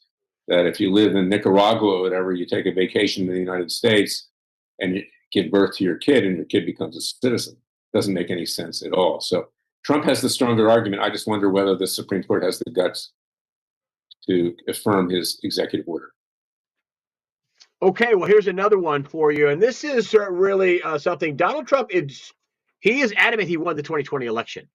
that if you live in Nicaragua or whatever, you take a vacation in the United States and you give birth to your kid and your kid becomes a citizen. It doesn't make any sense at all. So Trump has the stronger argument. I just wonder whether the Supreme Court has the guts to affirm his executive order. Okay, well, here's another one for you. And this is really something. Donald Trump, he is adamant he won the 2020 election.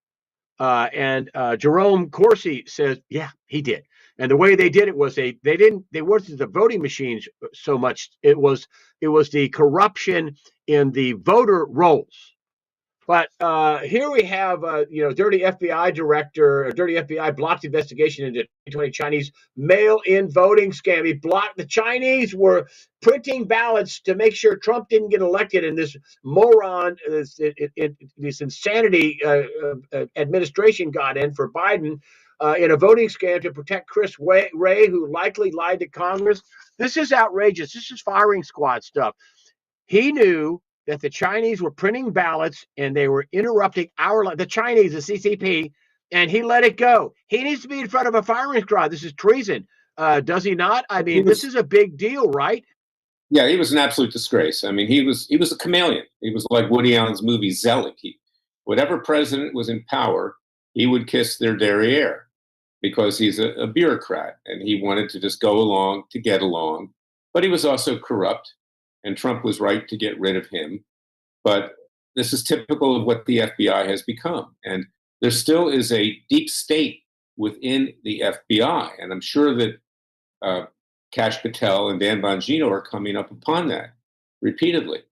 And Jerome Corsi says, yeah, he did. And the way they did it was they weren't the voting machines so much. It was the corruption in the voter rolls. But here we have, dirty FBI director, dirty FBI blocked investigation into 2020 Chinese mail-in voting scam. He blocked, the Chinese were printing ballots to make sure Trump didn't get elected, and this moron, this insanity administration got in for Biden in a voting scam to protect Chris Wray, who likely lied to Congress. This is outrageous. This is firing squad stuff. He knew that the Chinese were printing ballots and they were interrupting the Chinese, the CCP, and he let it go. He needs to be in front of a firing squad. This is treason. Does he not? I mean, this is a big deal, right? Yeah, he was an absolute disgrace. I mean, he was a chameleon. He was like Woody Allen's movie Zelig. Whatever president was in power, he would kiss their derriere because he's a bureaucrat and he wanted to just go along to get along. But he was also corrupt. And Trump was right to get rid of him. But this is typical of what the FBI has become. And there still is a deep state within the FBI. And I'm sure that Kash Patel and Dan Bongino are coming up upon that repeatedly.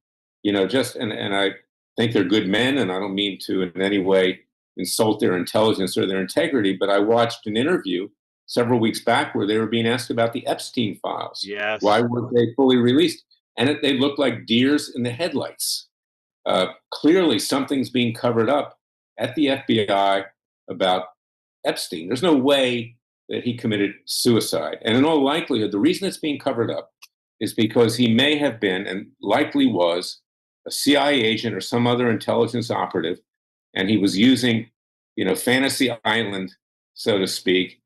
And I think they're good men, and I don't mean to in any way insult their intelligence or their integrity, but I watched an interview several weeks back where they were being asked about the Epstein files. Yes. Why weren't they fully released? And they look like deers in the headlights. Clearly, something's being covered up at the FBI about Epstein. There's no way that he committed suicide. And in all likelihood, the reason it's being covered up is because he may have been, and likely was, a CIA agent or some other intelligence operative, and he was using, Fantasy Island, so to speak,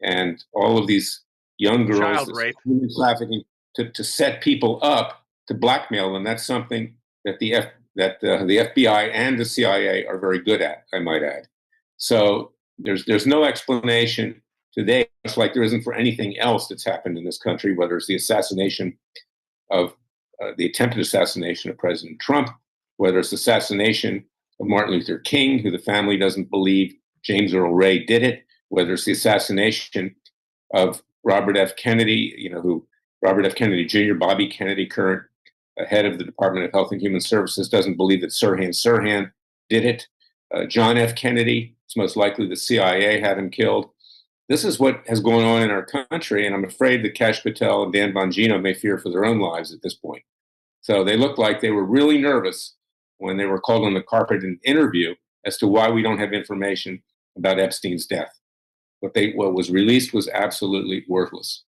and all of these young girls, child rape, human trafficking, to set people up to blackmail them. That's something that the FBI and the CIA are very good at, I might add. So there's no explanation today, just like there isn't for anything else that's happened in this country, whether it's the assassination of the attempted assassination of President Trump, whether it's the assassination of Martin Luther King, who the family doesn't believe James Earl Ray did it, whether it's the assassination of Robert F. Kennedy, Robert F. Kennedy Jr., Bobby Kennedy, current head of the Department of Health and Human Services, doesn't believe that Sirhan did it. John F. Kennedy, it's most likely the CIA had him killed. This is what has gone on in our country, and I'm afraid that Kash Patel and Dan Bongino may fear for their own lives at this point. So they look like they were really nervous when they were called on the carpet in an interview as to why we don't have information about Epstein's death. What was released was absolutely worthless.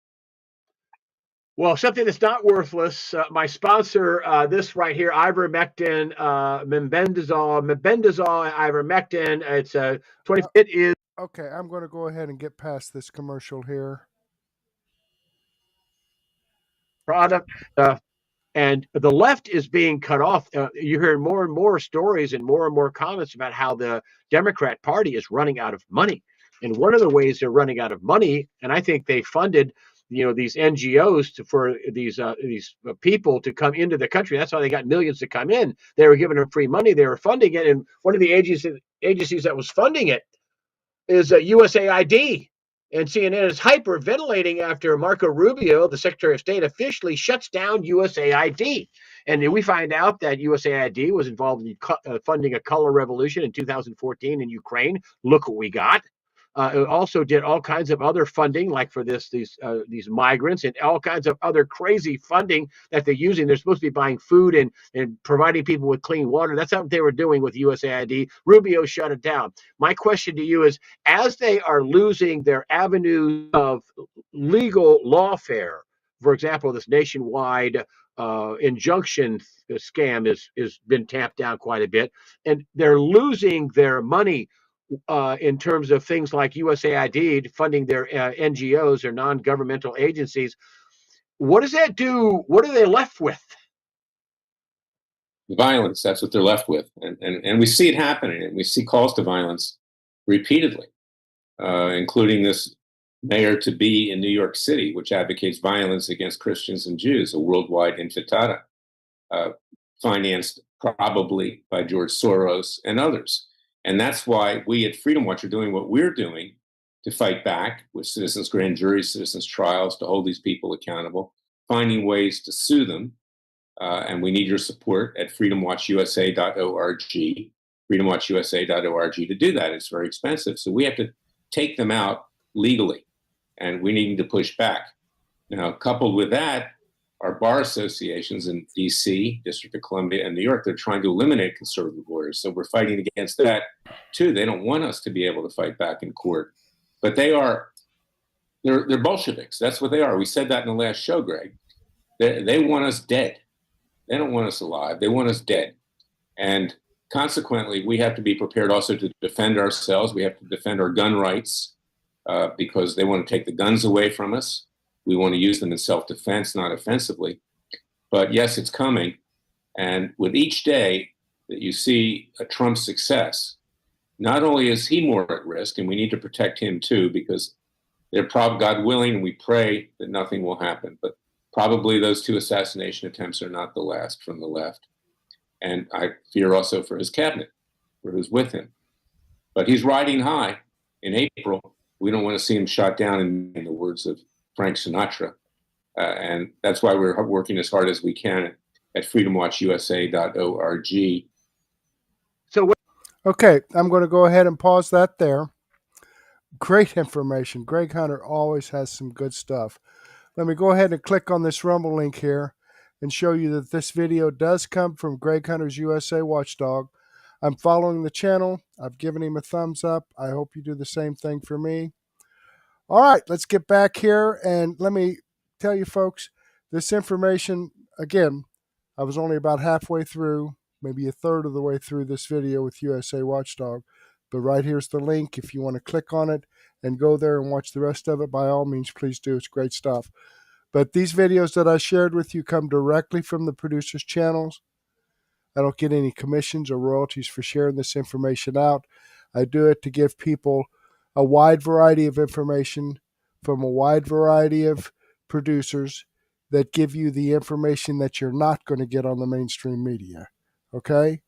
Well, something that's not worthless, my sponsor, this right here, ivermectin, mebendazole, ivermectin, it's 20, it is. Okay, I'm going to go ahead and get past this commercial here. Product, and the left is being cut off. You hear more and more stories and more comments about how the Democrat Party is running out of money. And one of the ways they're running out of money, and I think they funded, these NGOs for these people to come into the country. That's how they got millions to come in. They were giving them free money. They were funding it. And one of the agencies that was funding it is USAID. And CNN is hyperventilating after Marco Rubio, the Secretary of State, officially shuts down USAID. And then we find out that USAID was involved in funding a color revolution in 2014 in Ukraine. Look what we got. It also did all kinds of other funding, like for these migrants, and all kinds of other crazy funding that they're using. They're supposed to be buying food and providing people with clean water. That's what they were doing with USAID. Rubio shut it down. My question to you is, as they are losing their avenues of legal lawfare, for example, this nationwide injunction scam has been tamped down quite a bit, and they're losing their money in terms of things like USAID funding their NGOs or non-governmental agencies. What does that do? What are they left with? Violence. That's what they're left with. And we see it happening. And we see calls to violence repeatedly, including this mayor-to-be in New York City, which advocates violence against Christians and Jews, a worldwide intifada, financed probably by George Soros and others. And that's why we at Freedom Watch are doing what we're doing to fight back with citizens' grand juries, citizens' trials, to hold these people accountable, finding ways to sue them. And we need your support at freedomwatchusa.org, freedomwatchusa.org to do that. It's very expensive. So we have to take them out legally, and we need to push back. Now, coupled with that, our bar associations in DC, District of Columbia, and New York, they're trying to eliminate conservative lawyers. So we're fighting against that too. They don't want us to be able to fight back in court. But they're Bolsheviks. That's what they are. We said that in the last show, Greg. They want us dead. They don't want us alive. They want us dead. And consequently, we have to be prepared also to defend ourselves. We have to defend our gun rights because they want to take the guns away from us. We want to use them in self-defense, not offensively. But yes, it's coming. And with each day that you see a Trump success, not only is he more at risk, and we need to protect him too, because they're probably, God willing, and we pray that nothing will happen. But probably those 2 assassination attempts are not the last from the left. And I fear also for his cabinet, for who's with him. But he's riding high. In April, we don't want to see him shot down, in the words of Frank Sinatra. And that's why we're working as hard as we can at freedomwatchusa.org. Okay, I'm going to go ahead and pause that there. Great information. Greg Hunter always has some good stuff. Let me go ahead and click on this Rumble link here and show you that this video does come from Greg Hunter's USA Watchdog. I'm following the channel. I've given him a thumbs up. I hope you do the same thing for me. All right, let's get back here, and let me tell you folks, this information, again, I was only about halfway through, maybe a third of the way through this video with USA Watchdog, but right here's the link. If you want to click on it and go there and watch the rest of it, by all means, please do. It's great stuff. But these videos that I shared with you come directly from the producers' channels. I don't get any commissions or royalties for sharing this information out. I do it to give people a wide variety of information from a wide variety of producers that give you the information that you're not going to get on the mainstream media. Okay?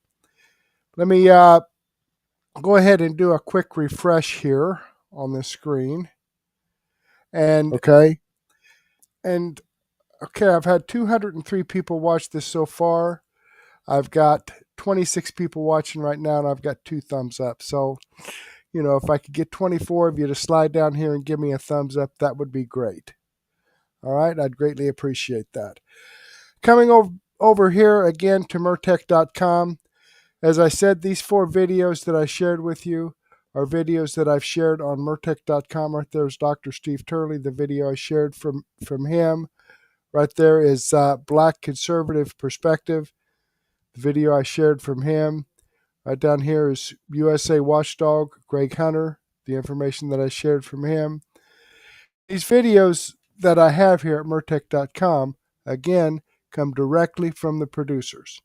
Let me go ahead and do a quick refresh here on the screen. And okay, I've had 203 people watch this so far. I've got 26 people watching right now, and I've got 2 thumbs up. So, you know, if I could get 24 of you to slide down here and give me a thumbs up, that would be great. All right, I'd greatly appreciate that. Coming over here again to Murtech.com. As I said, these 4 videos that I shared with you are videos that I've shared on Murtech.com. Right there is Dr. Steve Turley, the video I shared from him. Right there is Black Conservative Perspective, the video I shared from him. Right down here is USA Watchdog, Greg Hunter, the information that I shared from him. These videos that I have here at Murtech.com, again, come directly from the producers.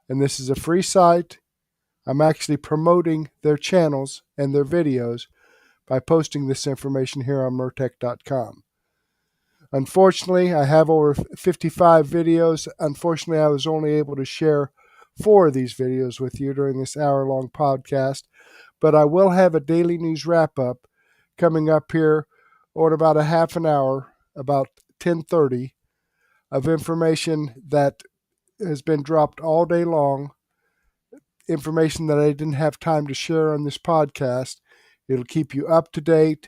And this is a free site. I'm actually promoting their channels and their videos, by posting this information here on Murtech.com. Unfortunately, I have over 55 videos. Unfortunately, I was only able to share 4 of these videos with you during this hour-long podcast, but I will have a daily news wrap-up coming up here in about a half an hour, about 10:30, of information that has been dropped all day long, information that I didn't have time to share on this podcast. It'll keep you up to date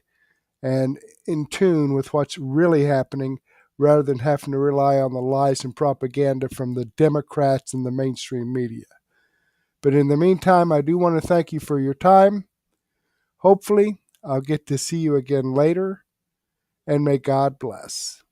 and in tune with what's really happening, rather than having to rely on the lies and propaganda from the Democrats and the mainstream media. But in the meantime, I do want to thank you for your time. Hopefully, I'll get to see you again later, and may God bless.